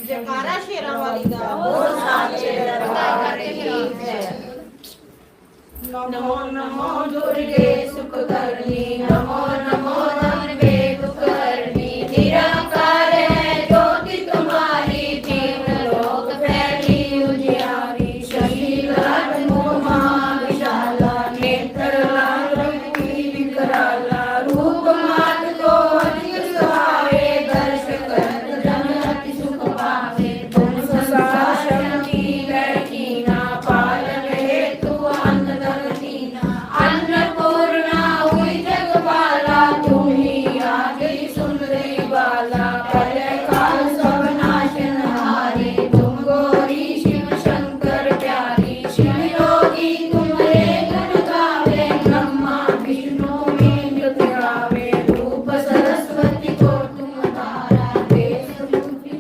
जयकारा शेरा वाली दा वो साचे दरबार की जय। नमो नमो दुर्गे सुखकर्णी नमो नमो दुर्गे दुखहरणी निराकार है ज्योति तुम्हारी तीन लोक फैली उजियारी शशीलाल मुमा विशाला नेत्र लाल रंगी विकराला रूप मात को अति सुहावे दर्श कर जन अति सुख पावे तुम संसार की लड़की ना पालन हेतु अन्नपूर्णा हुई जगपाला तुम ही आ गई सुंदरी बाला प्रलय काल सब नाशनहारी तुम गौरी शिव शंकर प्यारी शिव योगी तुम्हारे गुण गावे ब्रह्मा विष्णु में नृत्य गावे रूप सरस्वती को तुम तारा देश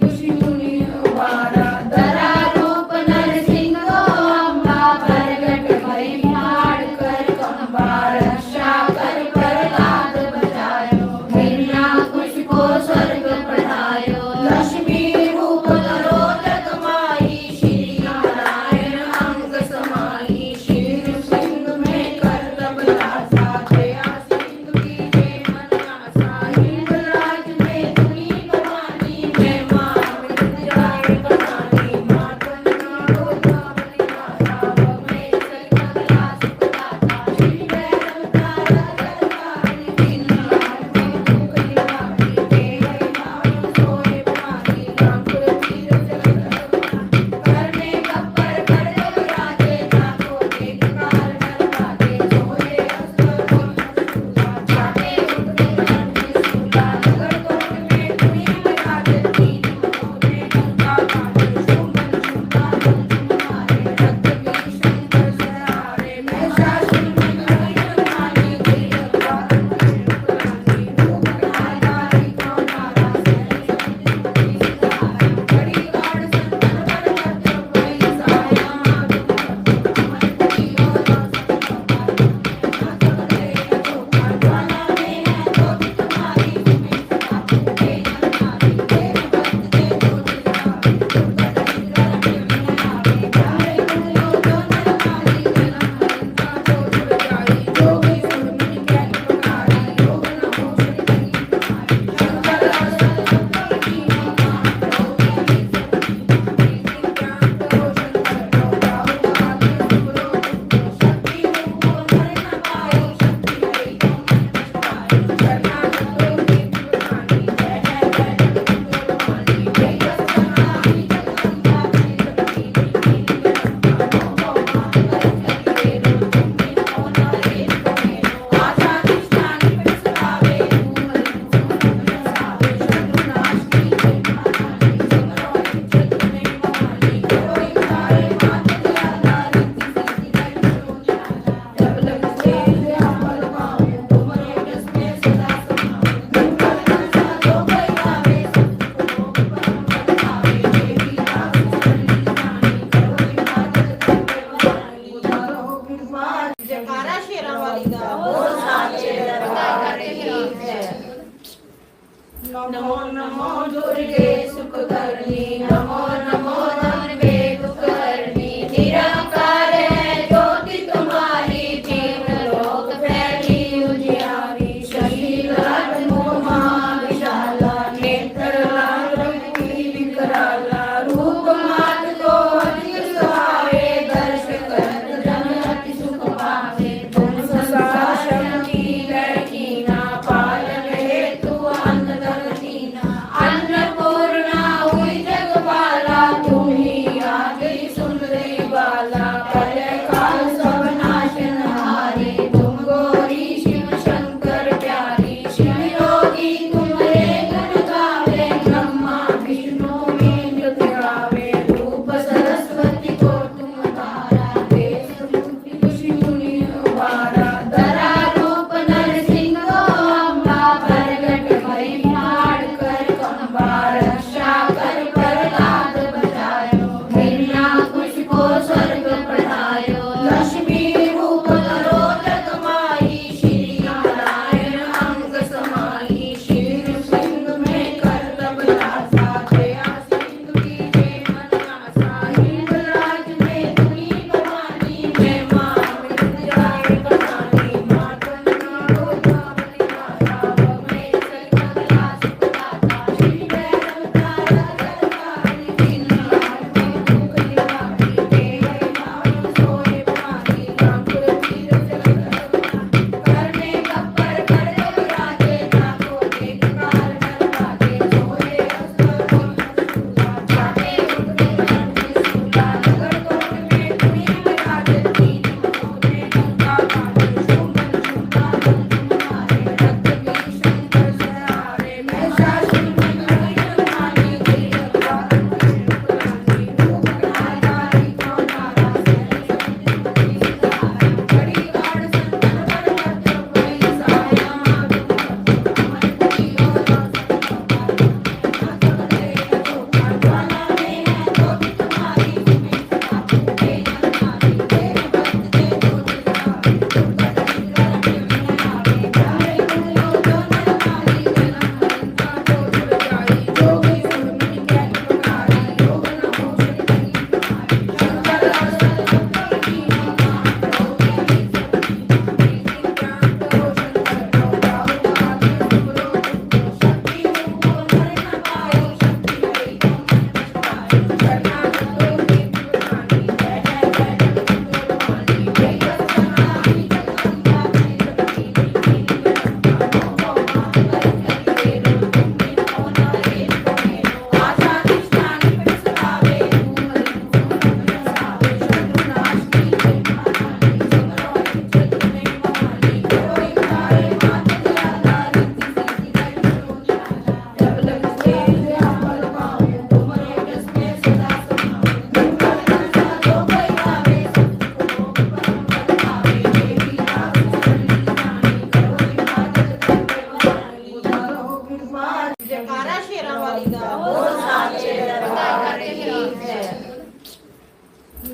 ऋषि मुनि उबारा धरा रूप नरसिंह अम्बा प्रगट भई हाड़ कर कंबा रक्षा कर प्रहलाद बचायो बिना कुछ को स्वर्ग पढ़ायो लक्ष्मी रूप धरो जग माई श्री नारायण अंग समाई शिव सिंह में कर बलासा दया सिंधु की जय मन आसा हिंगराज में धुनी भवानी मैं मां विद्याय कहानी मां तुम रोजा बलिदाता भगवे सकला सुखदाता श्री वैष्णव तारा दरबार दिन लाल में दुख निवारी तेरे नाम सोए पानी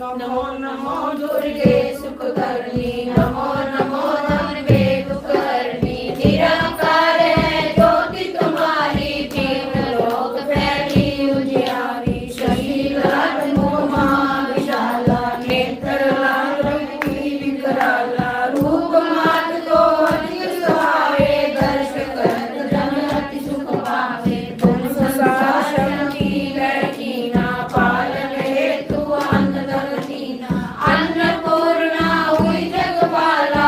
नमो नमो दुर्गे सुखकर्णी नमो नमो दुर्गे दुखहरणी निराकार है ज्योति तुम्हारी तीन लोक फैली उजियारी शशीलाल मुमा विशाला नेत्र लाल विकराला रूप मात को अति सुहावे दर्श कर जन अति सुख पावे तुम संसार की बैठी ना पालन हेतु अन्न धरती ना अन्नपूर्णा हुई जगपाला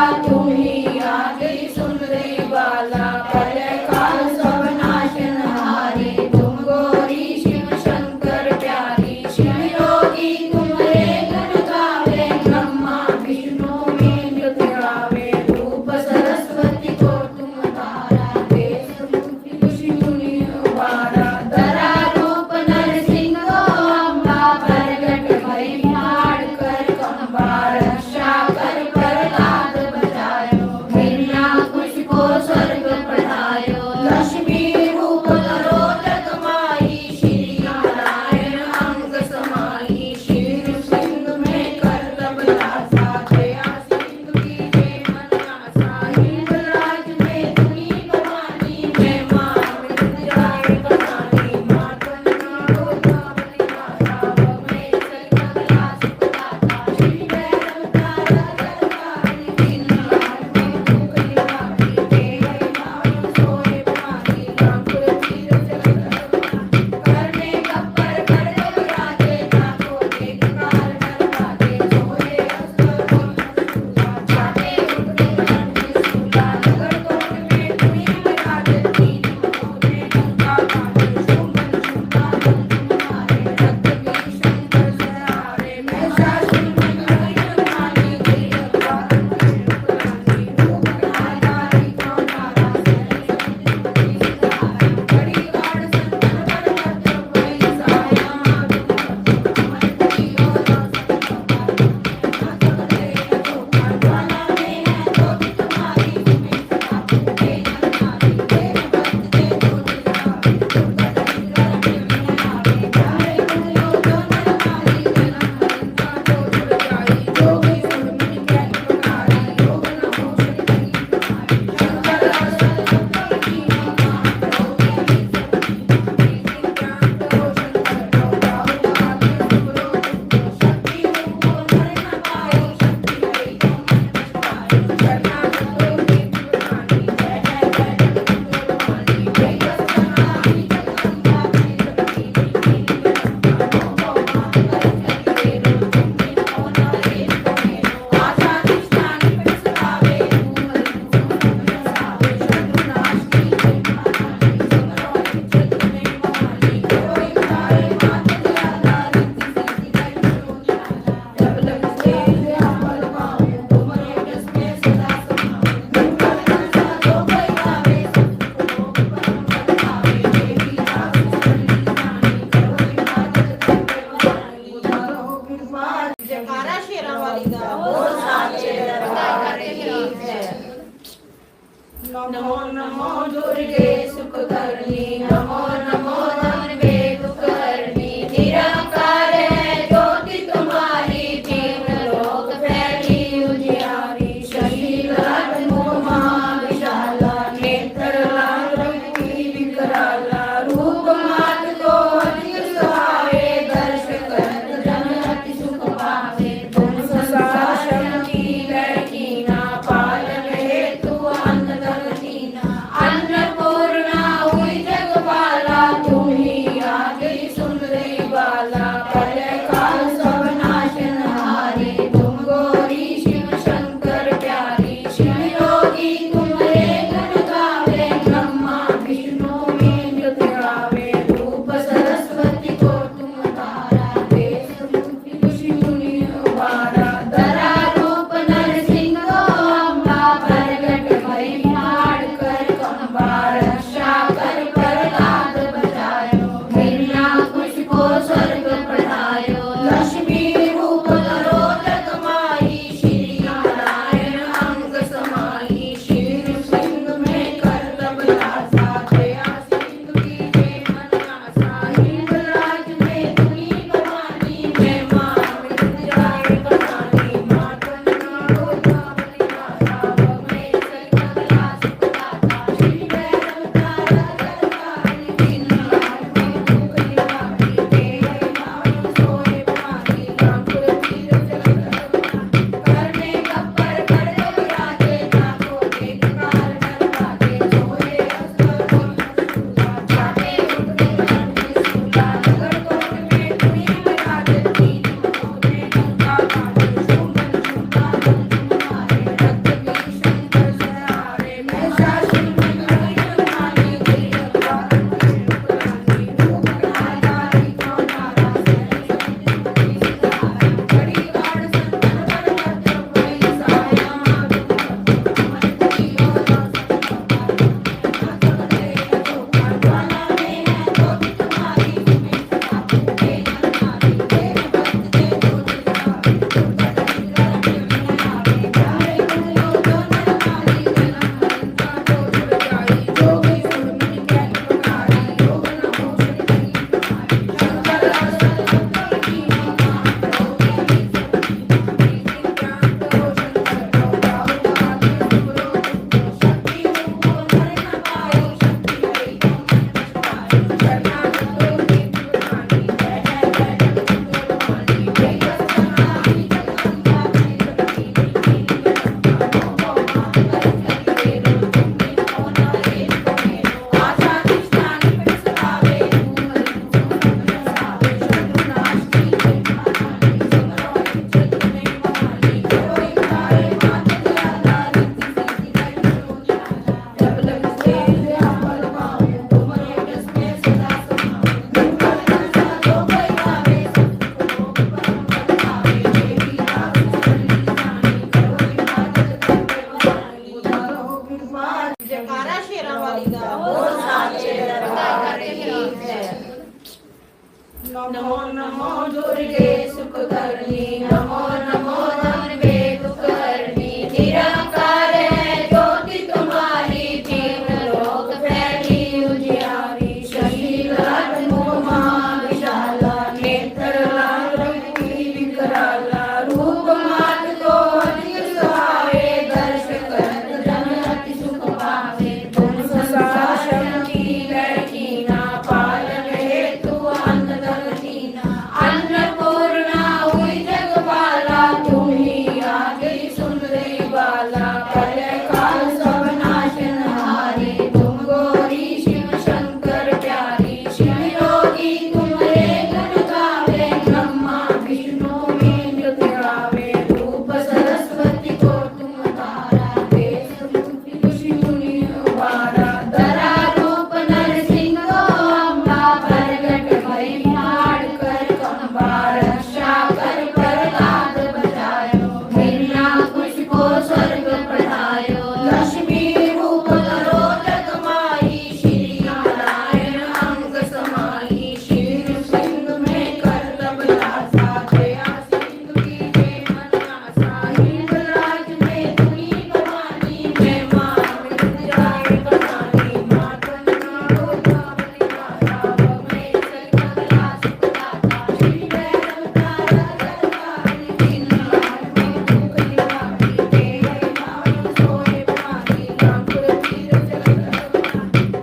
नमो नमो दुर्गे सुखकर्णी नमो नमो धन्वे दुखहरणी निरंकार है ज्योति तुम्हारी तीव्र लोक फैली उजियारी शशीलाल मुमा विशाला नेत्र लाल रंगी विकराला रूप मात को अधिक सुहावे दर्श करत जन अति सुख पावे तुम संसार की बैठीना पालन हेतु अन्न दगतीना अन्नपूर्णा हुई जगपाला तुम ही आ गई सुंदरी बाला प्रलय काल सब नाशनहारी तुम गौरी शिव शंकर प्यारी शिव योगी तुम्हारे गुण गावे ब्रह्मा विष्णु में नृत्य गावे रूप सरस्वती को तुम तारा देश रूपी ऋषि मुनि उबारा धरा रूप नरसिंह अम्बा प्रगट भई हाड़ कर कंबा रक्षा कर प्रहलाद बचायो गिरना कुश को स्वर्ग पढ़ायो लक्ष्मी रूप धरो जग माई श्री नारायण अंग समाई शीर सिंधु में करतब लासा दया सिंधु की जय मन आसा हिंदराज में तुनी भवानी मैं मां विद्याए बनानी मातन नारो धावली माता भवे सकला सुखदाता श्री भैरव तारा दरबारी दिन लाल में दुख निवारी तेरे नाम सोए भवानी रामपुर तीर चरण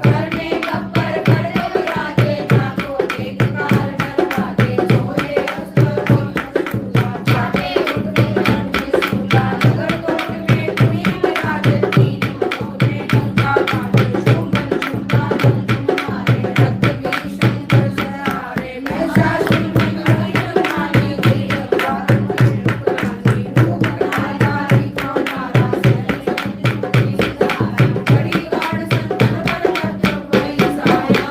करने गब्बर कर राजे जाको देख काल डरवाजे सोए अस्तर झूला जाते उठते मन सूला नगर कोट में तुनी विराजत तीन मुखों में गंगा काटे शोभन शोभा तुम्हारे रक्त भी शंकर सहारे मैं शासन में गई मानी गई अवतार पुरानी रूप आधारी कौन मारा सही बड़ी गाड़ संतन पर भद्र भई साया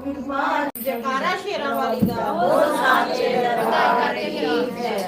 जयकारा शेरा वाली का बोल साचे दरबार की जय।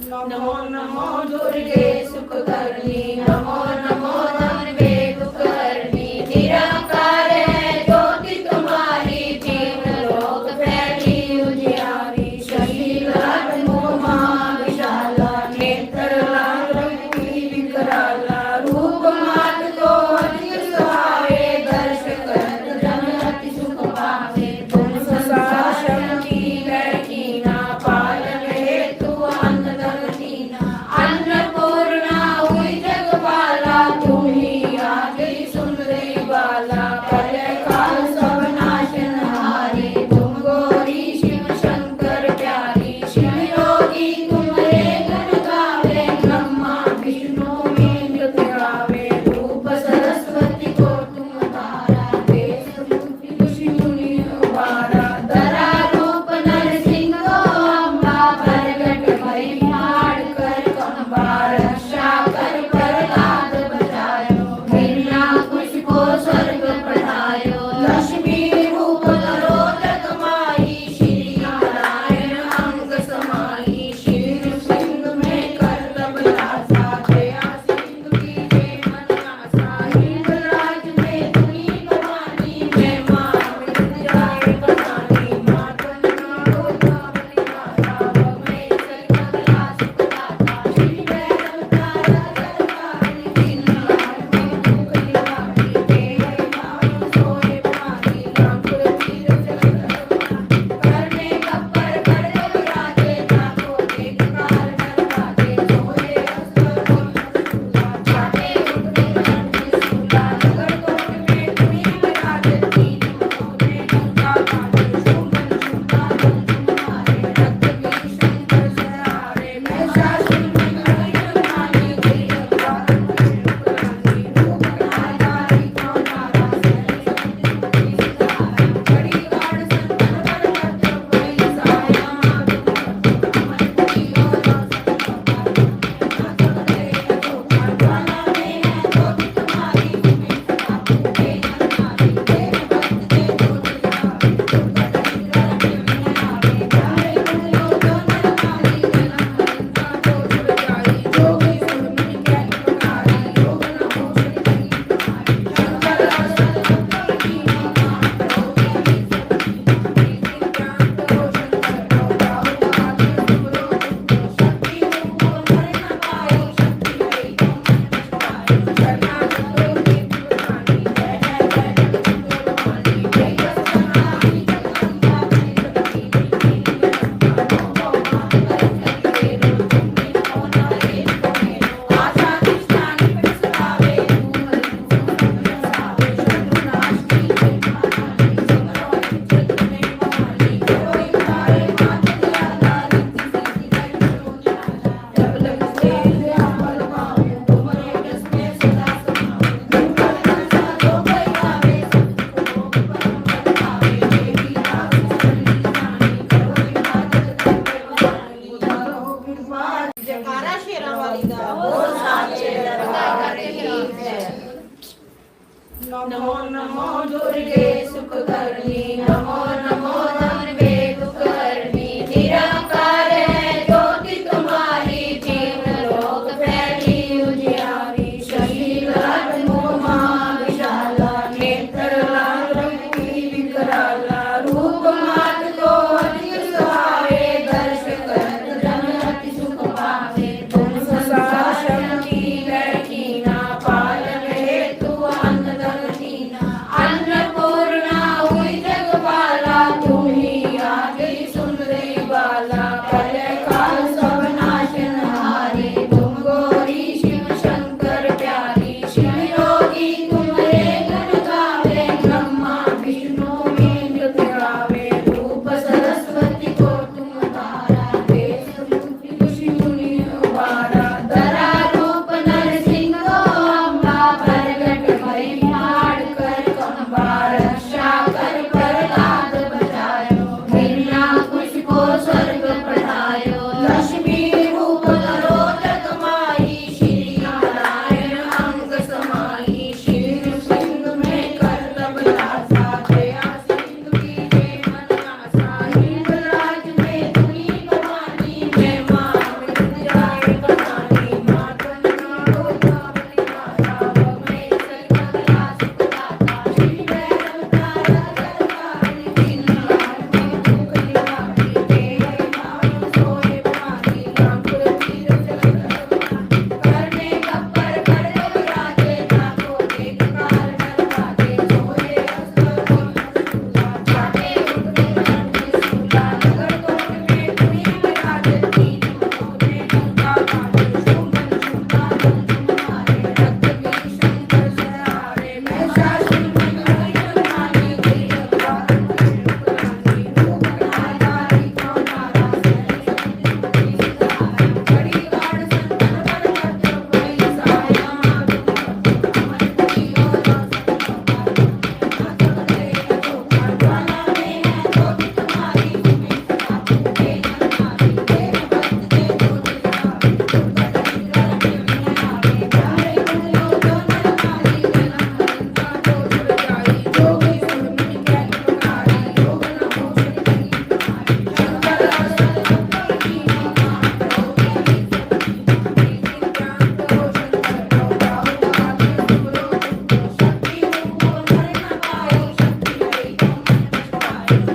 नमो नमो दुर्गे सुखकर्णी नमो नमो धन्वे दुखहरणी निरंकार है ज्योति तुम्हारी तीव्र लोक फैली उजियारी शशीलाल मुमा विशाला नेत्र लाल रंगी विकराला रूप मात को अधिक सुहावे दर्श करत जन अति सुख पावे तुम संसार की बैठीना पालन हेतु अन्न दगतीना अन्नपूर्णा हुई जगपाला तुम ही आ गई सुंदरी बाला प्रलय काल सब नाशनहारी तुम गौरी शिव शंकर प्यारी शिव योगी तुम्हारे गुण गावे ब्रह्मा विष्णु में नृत्य गावे रूप सरस्वती को तुम तारा देश रूपी ऋषि मुनि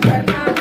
करना